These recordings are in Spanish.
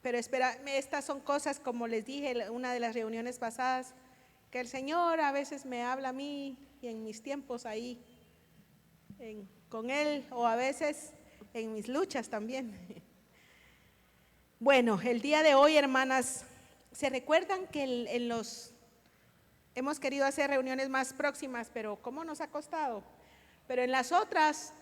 pero espera, estas son cosas, como les dije en una de las reuniones pasadas, que el Señor a veces me habla a mí y en mis tiempos ahí con Él, o a veces en mis luchas también. Bueno, el día de hoy, hermanas, ¿se recuerdan que hemos querido hacer reuniones más próximas, pero cómo nos ha costado? Pero en las otras,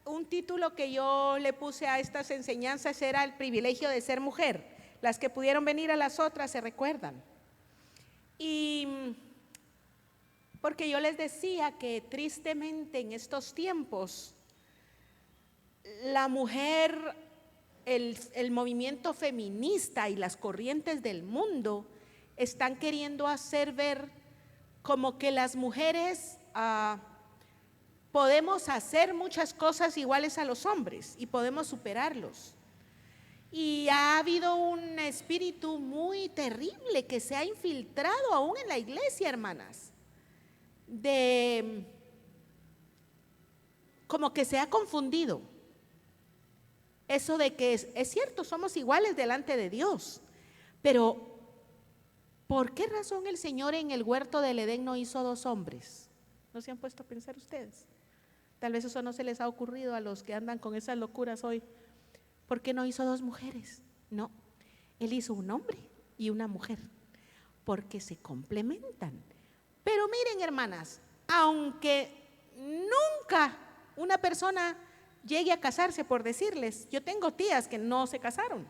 un título que yo le puse a estas enseñanzas era el privilegio de ser mujer. Las que pudieron venir a las otras se recuerdan. Y porque yo les decía que tristemente en estos tiempos, la mujer, el movimiento feminista y las corrientes del mundo están queriendo hacer ver como que las mujeres podemos hacer muchas cosas iguales a los hombres y podemos superarlos. Y ha habido un espíritu muy terrible que se ha infiltrado aún en la iglesia, hermanas, como que se ha confundido eso de que es cierto, somos iguales delante de Dios, pero ¿por qué razón el Señor en el huerto del Edén no hizo dos hombres? ¿No se han puesto a pensar ustedes? Tal vez eso no se les ha ocurrido a los que andan con esas locuras hoy. ¿Por qué no hizo dos mujeres? No, Él hizo un hombre y una mujer, porque se complementan. Pero miren, hermanas, aunque nunca una persona llegue a casarse, por decirles, yo tengo tías que no se casaron,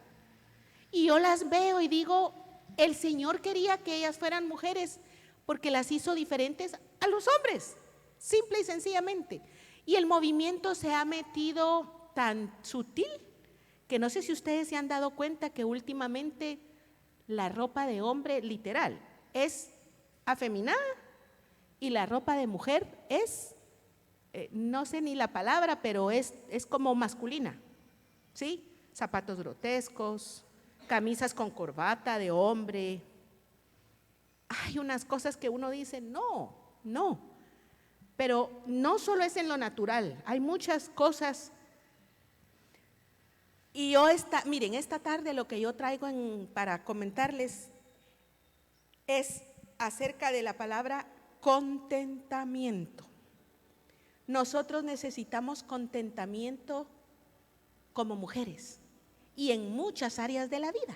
y yo las veo y digo, el Señor quería que ellas fueran mujeres porque las hizo diferentes a los hombres, simple y sencillamente. Y el movimiento se ha metido tan sutil que no sé si ustedes se han dado cuenta que últimamente la ropa de hombre literal es afeminada y la ropa de mujer es, no sé ni la palabra, pero es como masculina, ¿sí? Zapatos grotescos, camisas con corbata de hombre. Hay unas cosas que uno dice, no, pero no solo es en lo natural, hay muchas cosas. Y yo miren, esta tarde lo que yo traigo para comentarles es acerca de la palabra contentamiento. Nosotros necesitamos contentamiento como mujeres y en muchas áreas de la vida.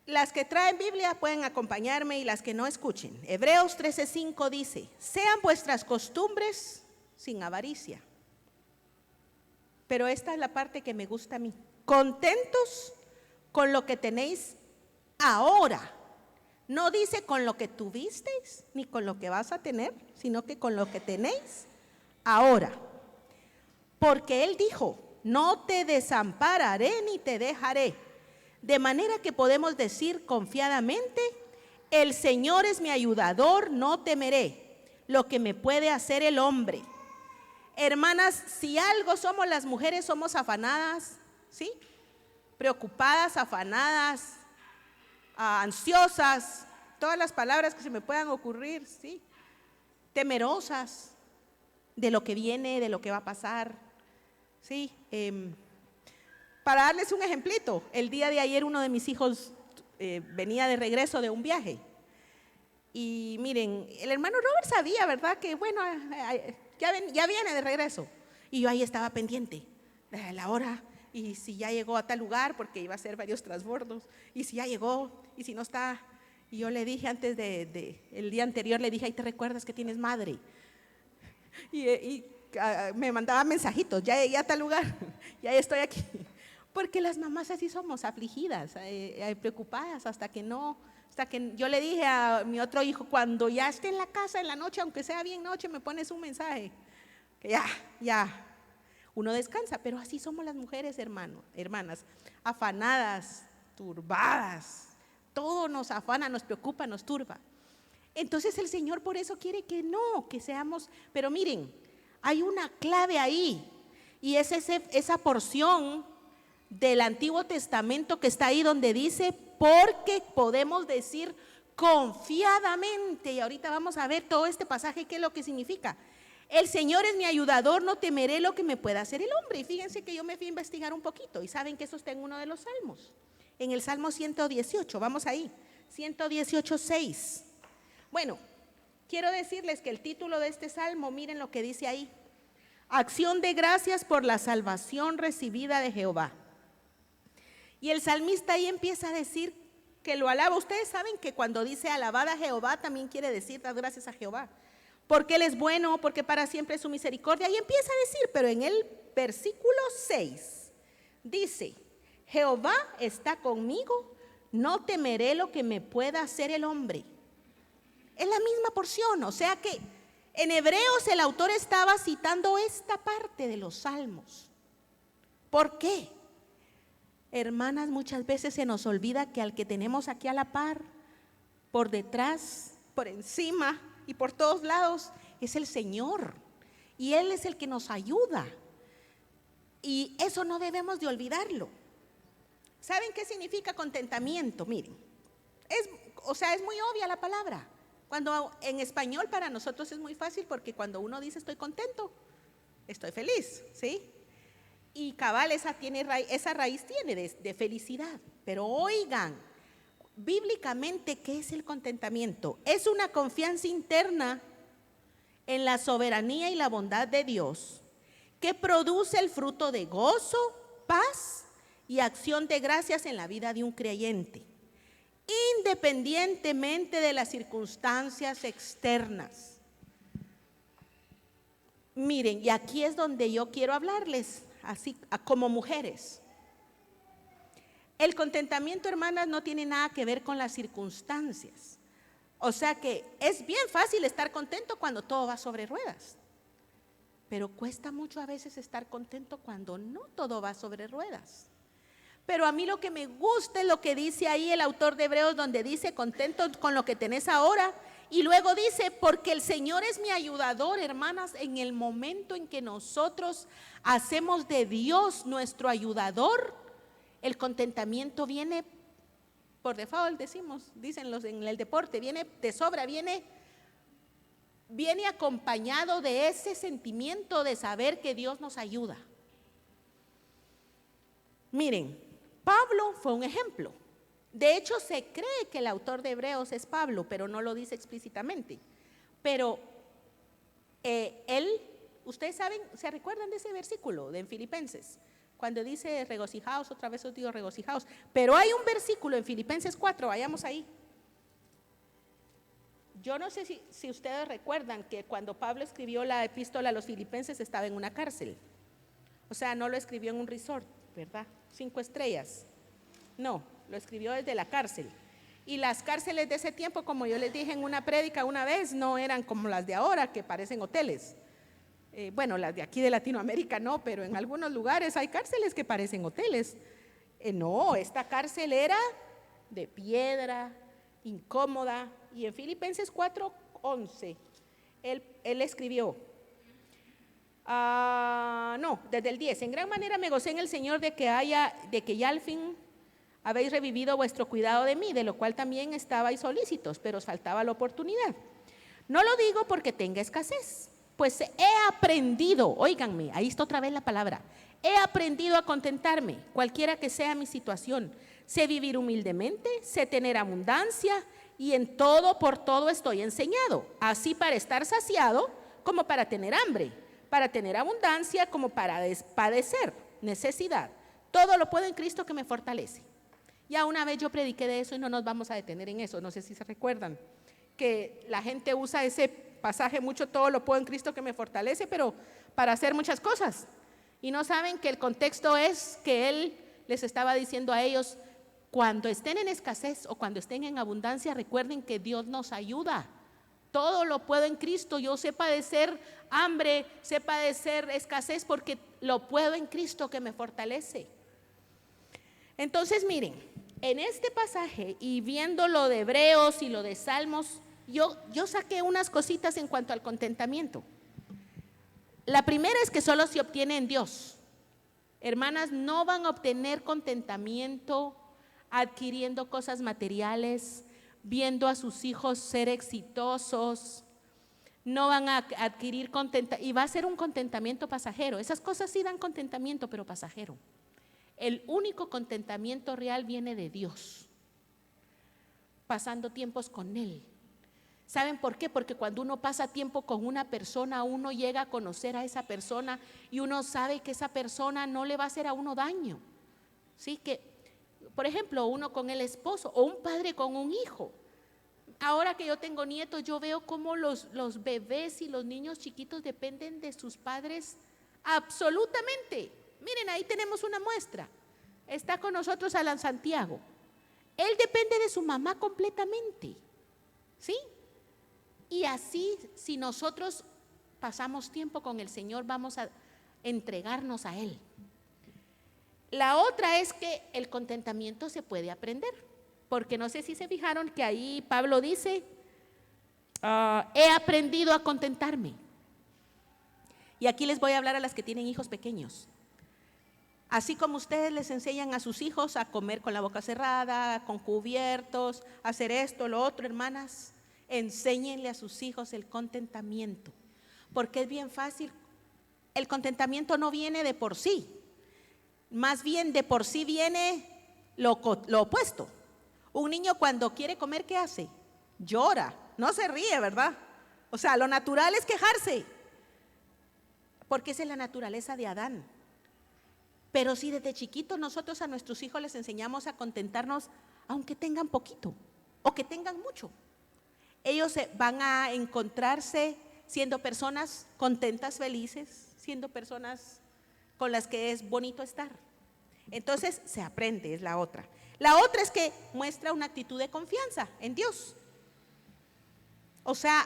Las que traen Biblia pueden acompañarme y las que no escuchen. Hebreos 13:5 dice, sean vuestras costumbres sin avaricia. Pero esta es la parte que me gusta a mí. Contentos con lo que tenéis ahora. No dice con lo que tuvisteis, ni con lo que vas a tener, sino que con lo que tenéis ahora. Porque Él dijo, no te desampararé ni te dejaré. De manera que podemos decir confiadamente, el Señor es mi ayudador, no temeré lo que me puede hacer el hombre. Hermanas, si algo somos las mujeres, somos afanadas, ¿sí? Preocupadas, afanadas, ansiosas, todas las palabras que se me puedan ocurrir, ¿sí? Temerosas de lo que viene, de lo que va a pasar, ¿sí? Para darles un ejemplito, el día de ayer uno de mis hijos venía de regreso de un viaje. Y miren, el hermano Robert sabía, ¿verdad? Que bueno, ya viene de regreso. Y yo ahí estaba pendiente de la hora, y si ya llegó a tal lugar, porque iba a hacer varios transbordos, y si ya llegó, y si no está. Y yo le dije antes el día anterior, le dije, ahí te recuerdas que tienes madre. Y me mandaba mensajitos, ya llegué a tal lugar, ya estoy aquí. Porque las mamás así somos, afligidas, preocupadas, hasta que yo le dije a mi otro hijo, cuando ya esté en la casa en la noche, aunque sea bien noche, me pones un mensaje, que ya, uno descansa. Pero así somos las mujeres, hermanas, afanadas, turbadas, todo nos afana, nos preocupa, nos turba. Entonces el Señor por eso quiere que seamos, pero miren, hay una clave ahí, y es esa porción del Antiguo Testamento que está ahí donde dice, porque podemos decir confiadamente, y ahorita vamos a ver todo este pasaje, qué es lo que significa. El Señor es mi ayudador, no temeré lo que me pueda hacer el hombre. Y fíjense que yo me fui a investigar un poquito y saben que eso está en uno de los salmos. En el Salmo 118, vamos ahí, 118:6. Bueno, quiero decirles que el título de este salmo, miren lo que dice ahí: acción de gracias por la salvación recibida de Jehová. Y el salmista ahí empieza a decir que lo alaba. Ustedes saben que cuando dice alabad a Jehová también quiere decir dar gracias a Jehová, porque Él es bueno, porque para siempre es su misericordia. Y empieza a decir, pero en el versículo 6 dice: Jehová está conmigo, no temeré lo que me pueda hacer el hombre. Es la misma porción, o sea que en Hebreos el autor estaba citando esta parte de los salmos. ¿Por qué? Hermanas, muchas veces se nos olvida que al que tenemos aquí a la par, por detrás, por encima y por todos lados, es el Señor. Y Él es el que nos ayuda. Y eso no debemos de olvidarlo. ¿Saben qué significa contentamiento? Miren, es muy obvia la palabra. Cuando en español para nosotros es muy fácil, porque cuando uno dice estoy contento, estoy feliz, ¿sí? Y cabal, esa raíz tiene de felicidad. Pero oigan, bíblicamente, ¿qué es el contentamiento? Es una confianza interna en la soberanía y la bondad de Dios, que produce el fruto de gozo, paz y acción de gracias en la vida de un creyente, independientemente de las circunstancias externas. Miren, y aquí es donde yo quiero hablarles, así como mujeres. El contentamiento, hermanas, no tiene nada que ver con las circunstancias. O sea que es bien fácil estar contento cuando todo va sobre ruedas, pero cuesta mucho a veces estar contento cuando no todo va sobre ruedas. Pero a mí lo que me gusta es lo que dice ahí el autor de Hebreos, donde dice contento con lo que tenés ahora, y luego dice porque el Señor es mi ayudador. Hermanas, en el momento en que nosotros hacemos de Dios nuestro ayudador, el contentamiento viene por default, dicen los en el deporte, viene de sobra, viene acompañado de ese sentimiento de saber que Dios nos ayuda. Miren, Pablo fue un ejemplo. De hecho, se cree que el autor de Hebreos es Pablo, pero no lo dice explícitamente. Pero ustedes saben, ¿se recuerdan de ese versículo de en Filipenses? Cuando dice regocijaos, otra vez os digo regocijaos. Pero hay un versículo en Filipenses 4, vayamos ahí. Yo no sé si ustedes recuerdan que cuando Pablo escribió la epístola a los filipenses estaba en una cárcel. O sea, no lo escribió en un resort, ¿verdad? 5 estrellas. No, lo escribió desde la cárcel. Y las cárceles de ese tiempo, como yo les dije en una prédica una vez, no eran como las de ahora, que parecen hoteles. Bueno, las de aquí de Latinoamérica no, pero en algunos lugares hay cárceles que parecen hoteles. No, esta cárcel era de piedra, incómoda. Y en Filipenses 4:11, él escribió, desde el 10, en gran manera me gocé en el Señor de que ya al fin habéis revivido vuestro cuidado de mí, de lo cual también estabais solícitos, pero os faltaba la oportunidad. No lo digo porque tenga escasez, pues he aprendido, óiganme, ahí está otra vez la palabra, he aprendido a contentarme, cualquiera que sea mi situación. Sé vivir humildemente, sé tener abundancia, y en todo, por todo estoy enseñado, así para estar saciado como para tener hambre, para tener abundancia como para padecer necesidad. Todo lo puedo en Cristo que me fortalece. Ya una vez yo prediqué de eso y no nos vamos a detener en eso. No sé si se recuerdan que la gente usa ese pasaje mucho, todo lo puedo en Cristo que me fortalece, pero para hacer muchas cosas. Y no saben que el contexto es que Él les estaba diciendo a ellos, cuando estén en escasez o cuando estén en abundancia, recuerden que Dios nos ayuda. Todo lo puedo en Cristo. Yo sé padecer hambre, sé padecer escasez porque lo puedo en Cristo que me fortalece. Entonces miren, en este pasaje y viendo lo de Hebreos y lo de Salmos, yo saqué unas cositas en cuanto al contentamiento. La primera es que solo se obtiene en Dios. Hermanas, no van a obtener contentamiento adquiriendo cosas materiales, viendo a sus hijos ser exitosos. no van a adquirir contentamiento, y va a ser un contentamiento pasajero. Esas cosas sí dan contentamiento, pero pasajero. El único contentamiento real viene de Dios, pasando tiempos con Él. ¿Saben por qué? Porque cuando uno pasa tiempo con una persona, uno llega a conocer a esa persona y uno sabe que esa persona no le va a hacer a uno daño. ¿Sí? Que, por ejemplo, uno con el esposo o un padre con un hijo. Ahora que yo tengo nietos, yo veo cómo los bebés y los niños chiquitos dependen de sus padres absolutamente. Miren, ahí tenemos una muestra. Está con nosotros Alan Santiago. Él depende de su mamá completamente. ¿Sí? Y así, si nosotros pasamos tiempo con el Señor, vamos a entregarnos a Él. La otra es que el contentamiento se puede aprender, porque no sé si se fijaron que ahí Pablo dice, he aprendido a contentarme. Y aquí les voy a hablar a las que tienen hijos pequeños. Así como ustedes les enseñan a sus hijos a comer con la boca cerrada, con cubiertos, a hacer esto, lo otro, hermanas, enséñenle a sus hijos el contentamiento, porque es bien fácil. El contentamiento no viene de por sí, más bien de por sí viene lo opuesto. Un niño cuando quiere comer, ¿qué hace? Llora, no se ríe, ¿verdad? O sea, lo natural es quejarse, porque esa es la naturaleza de Adán. Pero si desde chiquitos nosotros a nuestros hijos les enseñamos a contentarnos, aunque tengan poquito o que tengan mucho, ellos van a encontrarse siendo personas contentas, felices, siendo personas con las que es bonito estar. Entonces se aprende, es la otra. La otra es que muestra una actitud de confianza en Dios. O sea,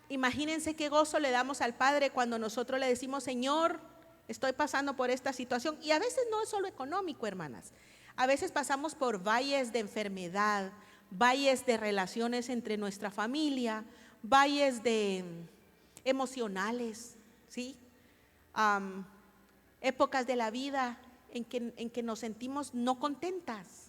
imagínense qué gozo le damos al Padre cuando nosotros le decimos, Señor, estoy pasando por esta situación. Y a veces no es solo económico, hermanas. A veces pasamos por valles de enfermedad, valles de relaciones entre nuestra familia, valles de emocionales, ¿sí? Épocas de la vida en que nos sentimos no contentas.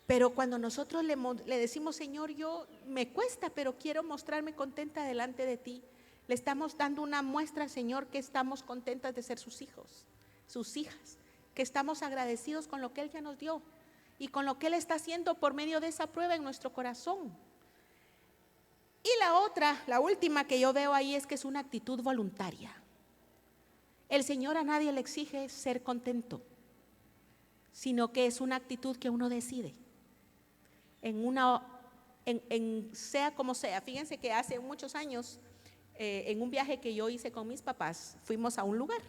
Pero cuando nosotros le decimos, Señor, yo me cuesta, pero quiero mostrarme contenta delante de ti, le estamos dando una muestra, Señor, que estamos contentas de ser sus hijos, sus hijas, que estamos agradecidos con lo que Él ya nos dio y con lo que Él está haciendo por medio de esa prueba en nuestro corazón. Y la otra, la última que yo veo ahí es que es una actitud voluntaria. El Señor a nadie le exige ser contento, sino que es una actitud que uno decide. Sea como sea. Fíjense que hace muchos años, en un viaje que yo hice con mis papás, fuimos a un lugar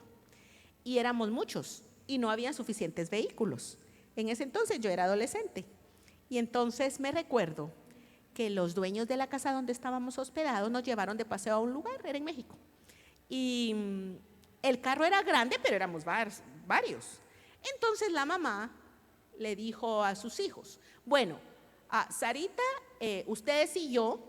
y éramos muchos y no había suficientes vehículos. En ese entonces yo era adolescente y entonces me recuerdo que los dueños de la casa donde estábamos hospedados nos llevaron de paseo a un lugar, era en México, y el carro era grande, pero éramos varios. Entonces la mamá le dijo a sus hijos, bueno, Sarita, ustedes y yo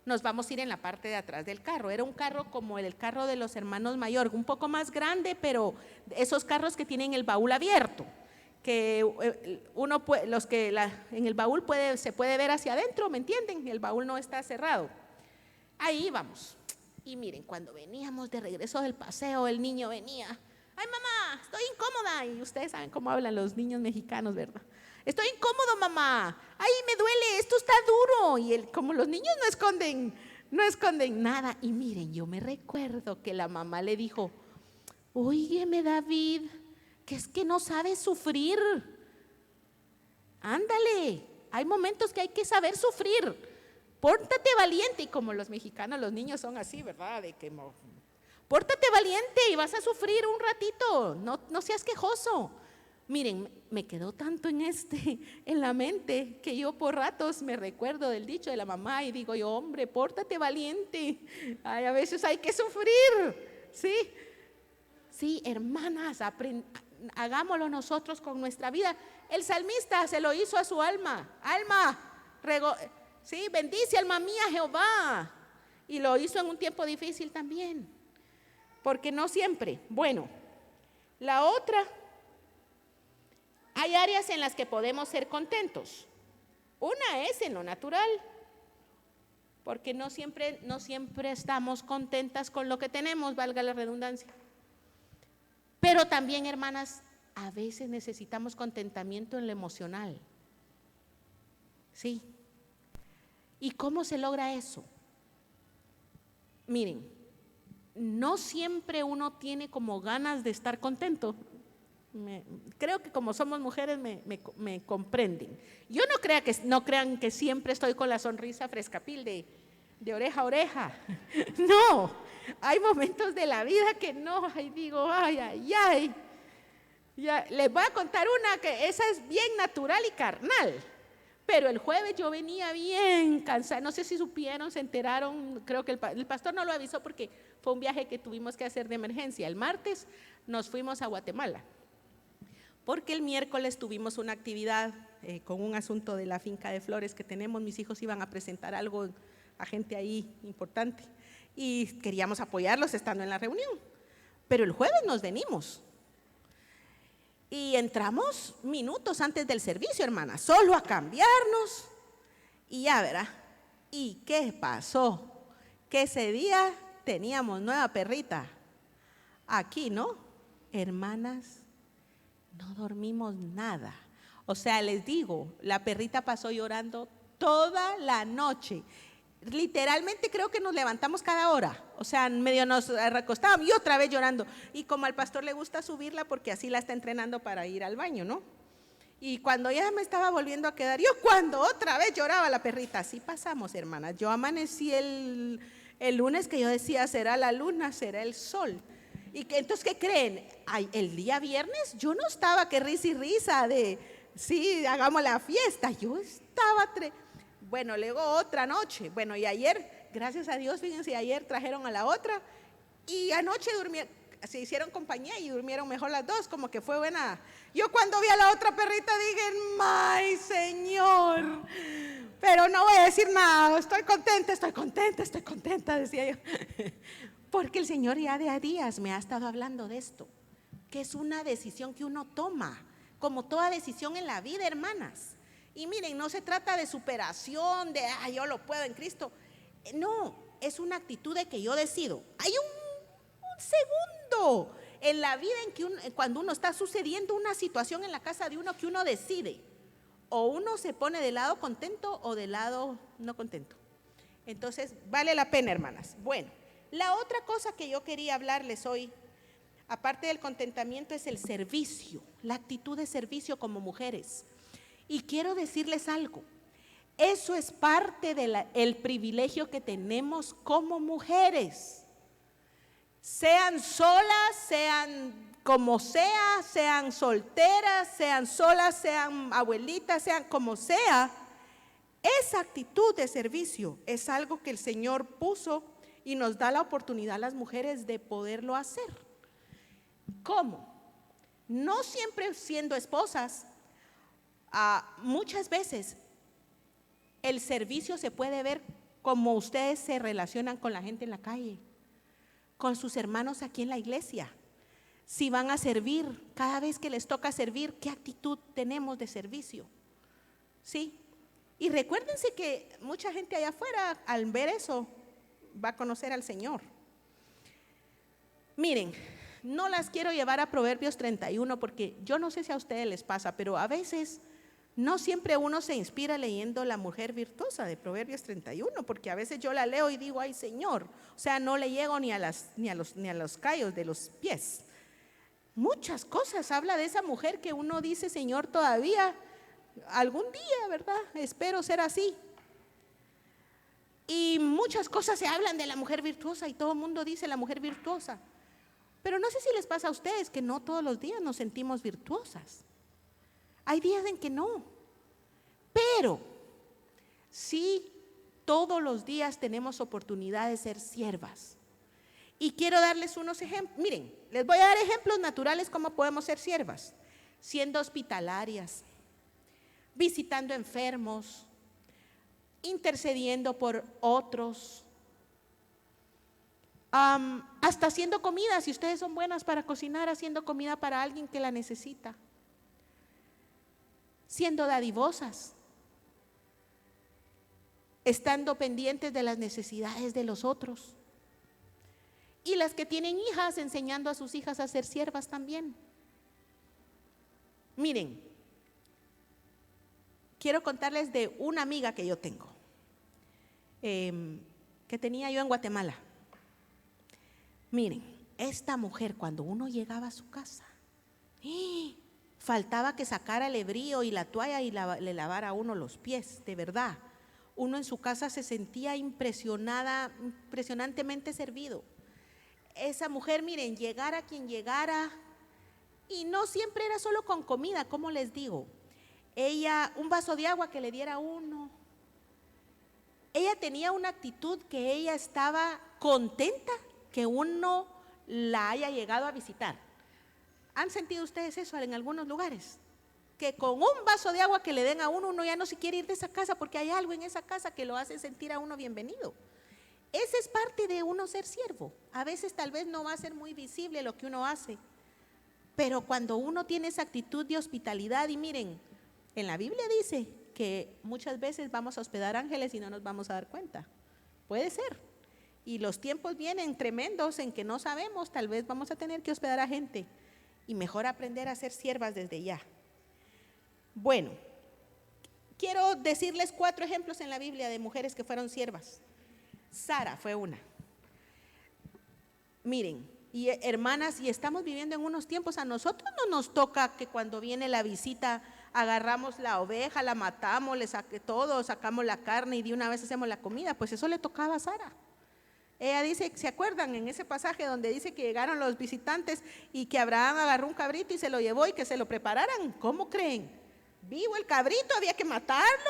nos vamos a ir en la parte de atrás del carro. Era un carro como el carro de los hermanos mayor, un poco más grande, pero esos carros que tienen el baúl abierto, que uno puede, en el baúl se puede ver hacia adentro, ¿me entienden? El baúl no está cerrado. Ahí vamos. Y miren, cuando veníamos de regreso del paseo, el niño venía, ay mamá, estoy incómoda. Y ustedes saben cómo hablan los niños mexicanos, ¿verdad? Estoy incómodo, mamá. Ay, me duele, esto está duro. Y como los niños no esconden nada. Y miren, yo me recuerdo que la mamá le dijo, óyeme, David, que es que no sabes sufrir. Ándale, hay momentos que hay que saber sufrir. Pórtate valiente. Y como los mexicanos, los niños son así, ¿verdad? De que pórtate valiente y vas a sufrir un ratito. No seas quejoso. Miren, me quedó tanto en la mente que yo por ratos me recuerdo del dicho de la mamá y digo yo, hombre, pórtate valiente. Ay, a veces hay que sufrir, ¿sí? Sí, hermanas, hagámoslo nosotros con nuestra vida. El salmista se lo hizo a su alma. Sí, bendice alma mía Jehová. Y lo hizo en un tiempo difícil también, porque no siempre. Bueno, la otra, hay áreas en las que podemos ser contentos. Una es en lo natural. porque no siempre estamos contentas con lo que tenemos, valga la redundancia. Pero también, hermanas, a veces necesitamos contentamiento en lo emocional. ¿Sí? ¿Y cómo se logra eso? Miren, no siempre uno tiene como ganas de estar contento. Creo que como somos mujeres me comprenden. Yo no crean que siempre estoy con la sonrisa frescapil de oreja a oreja. No, hay momentos de la vida que no, ay, digo, ay. Ya, les voy a contar una que esa es bien natural y carnal. Pero el jueves yo venía bien cansada, no sé si supieron, se enteraron, creo que el pastor no lo avisó porque fue un viaje que tuvimos que hacer de emergencia. El martes nos fuimos a Guatemala, porque el miércoles tuvimos una actividad con un asunto de la finca de flores que tenemos. Mis hijos iban a presentar algo a gente ahí importante y queríamos apoyarlos estando en la reunión. Pero el jueves nos venimos. Y entramos minutos antes del servicio, hermana, solo a cambiarnos y ya verá. ¿Y qué pasó? Que ese día teníamos nueva perrita. Aquí, ¿no? Hermanas, no dormimos nada. O sea, les digo, la perrita pasó llorando toda la noche. Literalmente creo que nos levantamos cada hora, o sea, medio nos recostábamos y otra vez llorando. Y como al pastor le gusta subirla porque así la está entrenando para ir al baño, ¿no? Y cuando ya me estaba volviendo a quedar, yo cuando otra vez lloraba la perrita, así pasamos, hermanas. Yo amanecí el lunes que yo decía, será la luna, será el sol. Y que, entonces, ¿qué creen? El día viernes yo no estaba que risa y risa de, sí, hagamos la fiesta. Yo estaba... Bueno, luego otra noche. Bueno, y ayer, gracias a Dios, fíjense, ayer trajeron a la otra y anoche se hicieron compañía y durmieron mejor las dos, como que fue buena. Yo cuando vi a la otra perrita dije, ¡ay, Señor! Pero no voy a decir nada, estoy contenta, decía yo. Porque el Señor ya de a días me ha estado hablando de esto, que es una decisión que uno toma, como toda decisión en la vida, hermanas. Y miren, no se trata de superación, de yo lo puedo en Cristo. No, es una actitud de que yo decido. Hay un segundo en la vida en que cuando uno está sucediendo una situación en la casa de uno que uno decide. O uno se pone del lado contento o del lado no contento. Entonces, vale la pena, hermanas. Bueno, la otra cosa que yo quería hablarles hoy, aparte del contentamiento, es el servicio, la actitud de servicio como mujeres. Y quiero decirles algo, eso es parte del privilegio que tenemos como mujeres. Sean solas, sean como sea, sean solteras, sean solas, sean abuelitas, sean como sea. Esa actitud de servicio es algo que el Señor puso y nos da la oportunidad a las mujeres de poderlo hacer. ¿Cómo? No siempre siendo esposas. Muchas veces el servicio se puede ver como ustedes se relacionan con la gente en la calle, con sus hermanos aquí en la iglesia. Si van a servir, cada vez que les toca servir, ¿qué actitud tenemos de servicio? ¿Sí? Y recuérdense que mucha gente allá afuera, al ver eso, va a conocer al Señor. Miren, no las quiero llevar a Proverbios 31 porque yo no sé si a ustedes les pasa, pero a veces no siempre uno se inspira leyendo La mujer virtuosa de Proverbios 31, porque a veces yo la leo y digo, ay Señor, o sea, no le llego ni a los callos de los pies. Muchas cosas habla de esa mujer que uno dice, Señor, todavía algún día, ¿verdad? Espero ser así. Y muchas cosas se hablan de la mujer virtuosa y todo el mundo dice la mujer virtuosa. Pero no sé si les pasa a ustedes que no todos los días nos sentimos virtuosas. Hay días en que no, pero sí todos los días tenemos oportunidad de ser siervas. Y quiero darles unos ejemplos. Miren, les voy a dar ejemplos naturales cómo podemos ser siervas. Siendo hospitalarias, visitando enfermos, intercediendo por otros, hasta haciendo comida, si ustedes son buenas para cocinar, haciendo comida para alguien que la necesita. Siendo dadivosas. estando pendientes de las necesidades de los otros. Y las que tienen hijas, enseñando a sus hijas a ser siervas también. Miren, quiero contarles de una amiga que yo tengo, que tenía yo en Guatemala. Miren, esta mujer, cuando uno llegaba a su casa, faltaba que sacara el hebrío y la toalla y le lavara a uno los pies, de verdad. Uno en su casa se sentía impresionantemente servido. Esa mujer, miren, llegara quien llegara, y no siempre era solo con comida, como les digo. Ella, un vaso de agua que le diera a uno. Ella tenía una actitud que ella estaba contenta que uno la haya llegado a visitar. ¿Han sentido ustedes eso en algunos lugares? Que con un vaso de agua que le den a uno, uno ya no se quiere ir de esa casa porque hay algo en esa casa que lo hace sentir a uno bienvenido. Esa es parte de uno ser siervo. A veces tal vez no va a ser muy visible lo que uno hace, pero cuando uno tiene esa actitud de hospitalidad, y miren, en la Biblia dice que muchas veces vamos a hospedar ángeles y no nos vamos a dar cuenta. Puede ser. Y los tiempos vienen tremendos en que no sabemos, tal vez vamos a tener que hospedar a gente, y mejor aprender a ser siervas desde ya. Bueno, quiero decirles 4 ejemplos en la Biblia de mujeres que fueron siervas. Sara fue una. Miren, y hermanas, y estamos viviendo en unos tiempos, a nosotros no nos toca que cuando viene la visita agarramos la oveja, la matamos, le saque todo, sacamos la carne y de una vez hacemos la comida. Pues eso le tocaba a Sara. Ella dice, ¿se acuerdan en ese pasaje donde dice que llegaron los visitantes y que Abraham agarró un cabrito y se lo llevó y que se lo prepararan? ¿Cómo creen? Vivo el cabrito, había que matarlo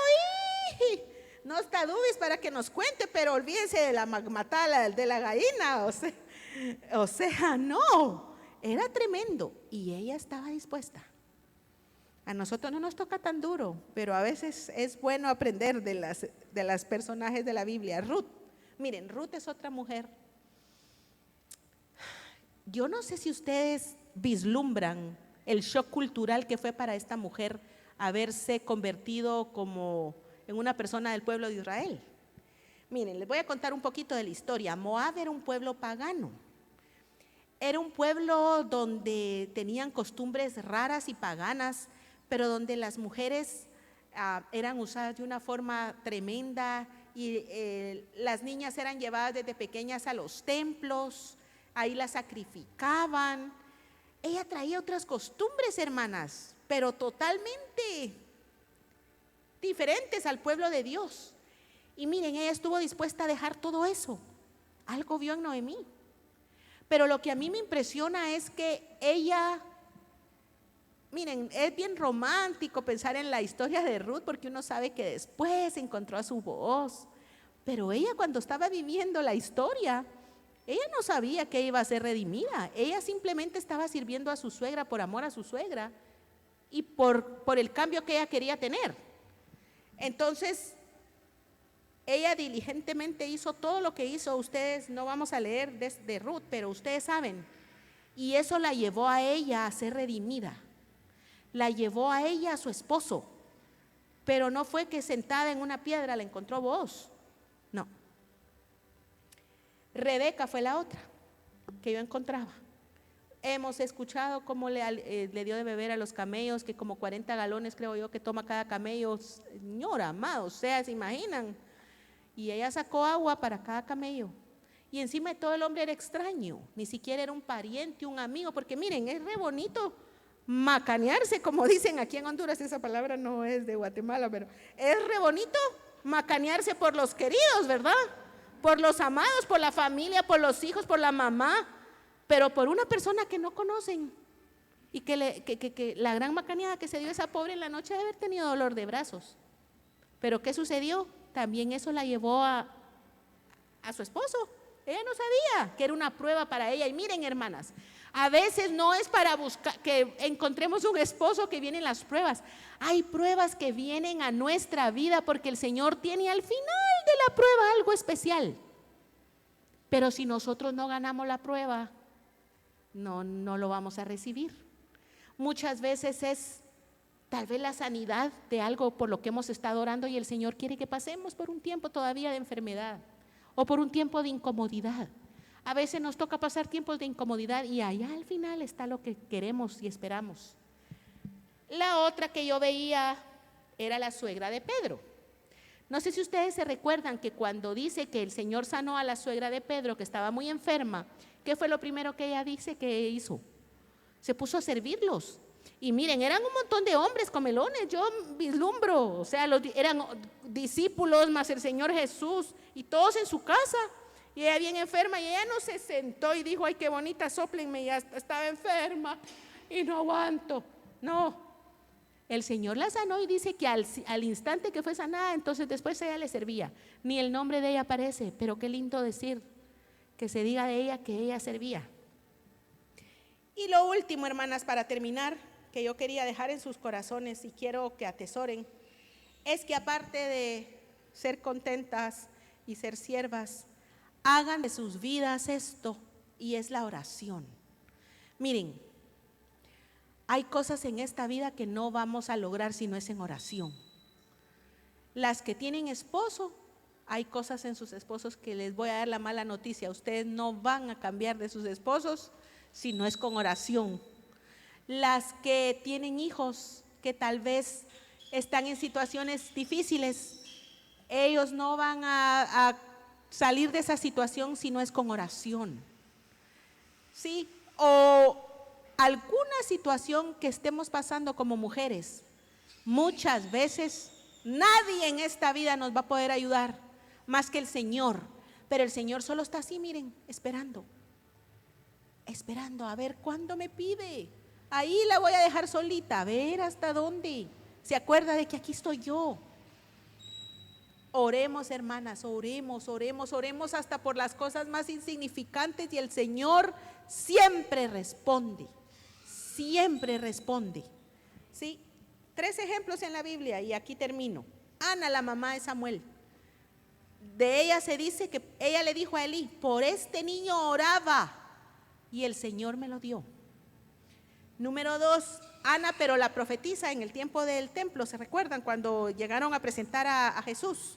y no está Dubis para que nos cuente, pero olvídense de la matada de la gallina, o sea, no, era tremendo y ella estaba dispuesta. A nosotros no nos toca tan duro, pero a veces es bueno aprender de las personajes de la Biblia. Ruth, miren, Ruth es otra mujer. Yo no sé si ustedes vislumbran el shock cultural que fue para esta mujer haberse convertido como en una persona del pueblo de Israel. Miren, les voy a contar un poquito de la historia. Moab era un pueblo pagano. Era un pueblo donde tenían costumbres raras y paganas, pero donde las mujeres eran usadas de una forma tremenda y las niñas eran llevadas desde pequeñas a los templos, ahí las sacrificaban. Ella traía otras costumbres, hermanas, pero totalmente diferentes al pueblo de Dios. Y miren, ella estuvo dispuesta a dejar todo eso. Algo vio en Noemí. Pero lo que a mí me impresiona es que ella, miren, es bien romántico pensar en la historia de Ruth, porque uno sabe que después encontró a su voz. Pero ella, cuando estaba viviendo la historia, ella no sabía que iba a ser redimida. Ella simplemente estaba sirviendo a su suegra por amor a su suegra y por el cambio que ella quería tener. Entonces, ella diligentemente hizo todo lo que hizo. Ustedes no vamos a leer de Ruth, pero ustedes saben. Y eso la llevó a ella a ser redimida. La llevó a ella a su esposo. Pero no fue que sentada en una piedra la encontró voz. No. Rebeca fue la otra que yo encontraba. Hemos escuchado cómo le dio de beber a los camellos, que como 40 galones creo yo que toma cada camello. Señora amado, o sea, ¿se imaginan? Y ella sacó agua para cada camello. Y encima de todo el hombre era extraño, ni siquiera era un pariente, un amigo, porque miren, es re bonito macanearse, como dicen aquí en Honduras. Esa palabra no es de Guatemala, pero es re bonito macanearse por los queridos, ¿verdad? Por los amados, por la familia, por los hijos, por la mamá, pero por una persona que no conocen. Y que la gran macaneada que se dio a esa pobre en la noche de haber tenido dolor de brazos. Pero ¿qué sucedió? También eso la llevó a su esposo. Ella no sabía que era una prueba para ella. Y miren, hermanas, a veces no es para buscar que encontremos un esposo que vienen las pruebas. Hay pruebas que vienen a nuestra vida porque el Señor tiene al final de la prueba algo especial. Pero si nosotros no ganamos la prueba, no lo vamos a recibir. Muchas veces es tal vez la sanidad de algo por lo que hemos estado orando y el Señor quiere que pasemos por un tiempo todavía de enfermedad o por un tiempo de incomodidad. A veces nos toca pasar tiempos de incomodidad y allá al final está lo que queremos y esperamos. La otra que yo veía era la suegra de Pedro. No sé si ustedes se recuerdan que cuando dice que el Señor sanó a la suegra de Pedro, que estaba muy enferma, ¿qué fue lo primero que ella dice que hizo? Se puso a servirlos. Y miren, eran un montón de hombres comelones, yo vislumbro, o sea, eran discípulos más el Señor Jesús y todos en su casa. Y ella bien enferma y ella no se sentó y dijo, ay, qué bonita, sóplenme, ya estaba enferma y no aguanto. No, el Señor la sanó y dice que al instante que fue sanada, entonces después ella le servía. Ni el nombre de ella aparece, pero qué lindo decir que se diga de ella que ella servía. Y lo último, hermanas, para terminar, que yo quería dejar en sus corazones y quiero que atesoren, es que aparte de ser contentas y ser siervas, hagan de sus vidas esto, y es la oración. Miren, hay cosas en esta vida que no vamos a lograr si no es en oración. Las que tienen esposo, hay cosas en sus esposos que les voy a dar la mala noticia, ustedes no van a cambiar de sus esposos si no es con oración. Las que tienen hijos que tal vez están en situaciones difíciles, ellos no van a salir de esa situación si no es con oración. ¿Sí? O alguna situación que estemos pasando como mujeres, muchas veces nadie en esta vida nos va a poder ayudar más que el Señor, pero el Señor solo está así, miren, esperando a ver cuándo me pide. Ahí la voy a dejar solita, a ver hasta dónde se acuerda de que aquí estoy yo. Oremos, hermanas, oremos hasta por las cosas más insignificantes y el Señor siempre responde, ¿sí? 3 ejemplos en la Biblia y aquí termino. Ana, la mamá de Samuel, de ella se dice que ella le dijo a Elí, por este niño oraba y el Señor me lo dio. Número 2, Ana, pero la profetisa en el tiempo del templo, ¿se recuerdan? Cuando llegaron a presentar a Jesús.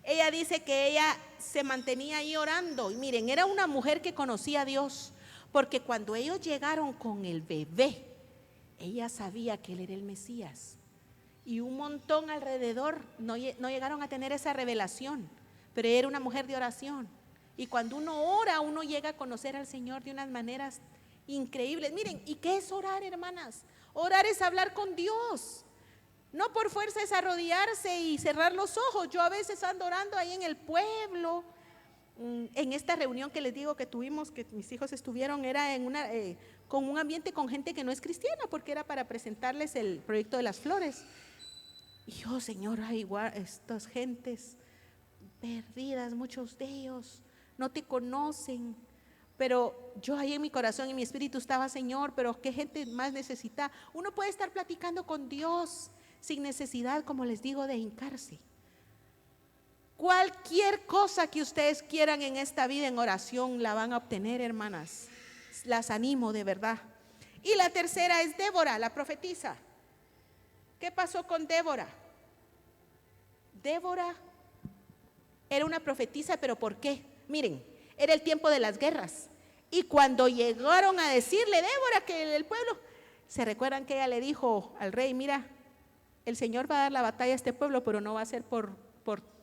Ella dice que ella se mantenía ahí orando. Y miren, era una mujer que conocía a Dios, porque cuando ellos llegaron con el bebé, ella sabía que él era el Mesías. Y un montón alrededor no llegaron a tener esa revelación, pero ella era una mujer de oración. Y cuando uno ora, uno llega a conocer al Señor de unas maneras increíbles. Miren, ¿y qué es orar, hermanas? Orar es hablar con Dios. No por fuerza es arrodillarse y cerrar los ojos. Yo a veces ando orando ahí en el pueblo. En esta reunión que les digo que tuvimos, que mis hijos estuvieron, era con un ambiente con gente que no es cristiana, porque era para presentarles el proyecto de las flores. Y yo, Señor, igual estas gentes perdidas, muchos de ellos no te conocen. Pero yo ahí en mi corazón y mi espíritu estaba, Señor, pero qué gente más necesita. Uno puede estar platicando con Dios sin necesidad, como les digo, de hincarse. Cualquier cosa que ustedes quieran en esta vida en oración la van a obtener, hermanas. Las animo de verdad. Y la tercera es Débora, la profetisa. ¿Qué pasó con Débora? Débora era una profetisa, pero ¿por qué? Miren, era el tiempo de las guerras. Y cuando llegaron a decirle, Débora, que el pueblo, ¿se recuerdan que ella le dijo al rey, mira, el Señor va a dar la batalla a este pueblo, pero no va a ser por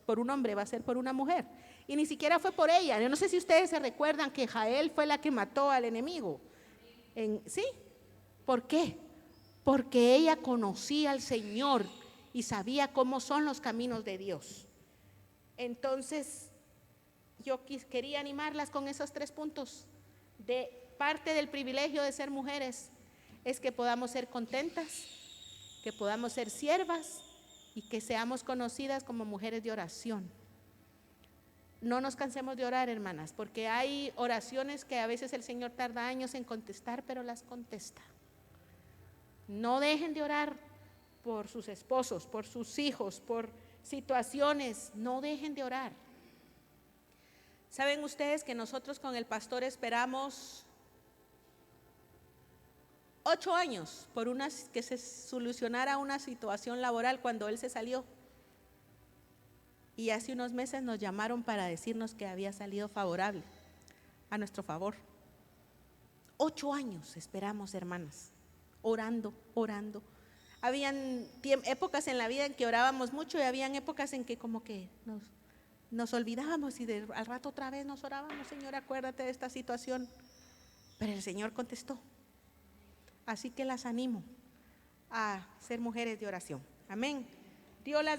un hombre, va a ser por una mujer? Y ni siquiera fue por ella. Yo no sé si ustedes se recuerdan que Jael fue la que mató al enemigo. ¿Sí? ¿Por qué? Porque ella conocía al Señor y sabía cómo son los caminos de Dios. Entonces, yo quería animarlas con esos 3 puntos. De parte del privilegio de ser mujeres es que podamos ser contentas, que podamos ser siervas y que seamos conocidas como mujeres de oración. No nos cansemos de orar, hermanas, porque hay oraciones que a veces el Señor tarda años en contestar, pero las contesta. No dejen de orar por sus esposos, por sus hijos, por situaciones. No dejen de orar. ¿Saben ustedes que nosotros con el pastor esperamos 8 años por que se solucionara una situación laboral cuando él se salió. Y hace unos meses nos llamaron para decirnos que había salido favorable, a nuestro favor. 8 años esperamos, hermanas, orando. Habían épocas en la vida en que orábamos mucho y habían épocas en que como que nos olvidábamos y al rato otra vez nos orábamos: Señor, acuérdate de esta situación. Pero el Señor contestó. Así que las animo a ser mujeres de oración. Amén. Dios las bendiga.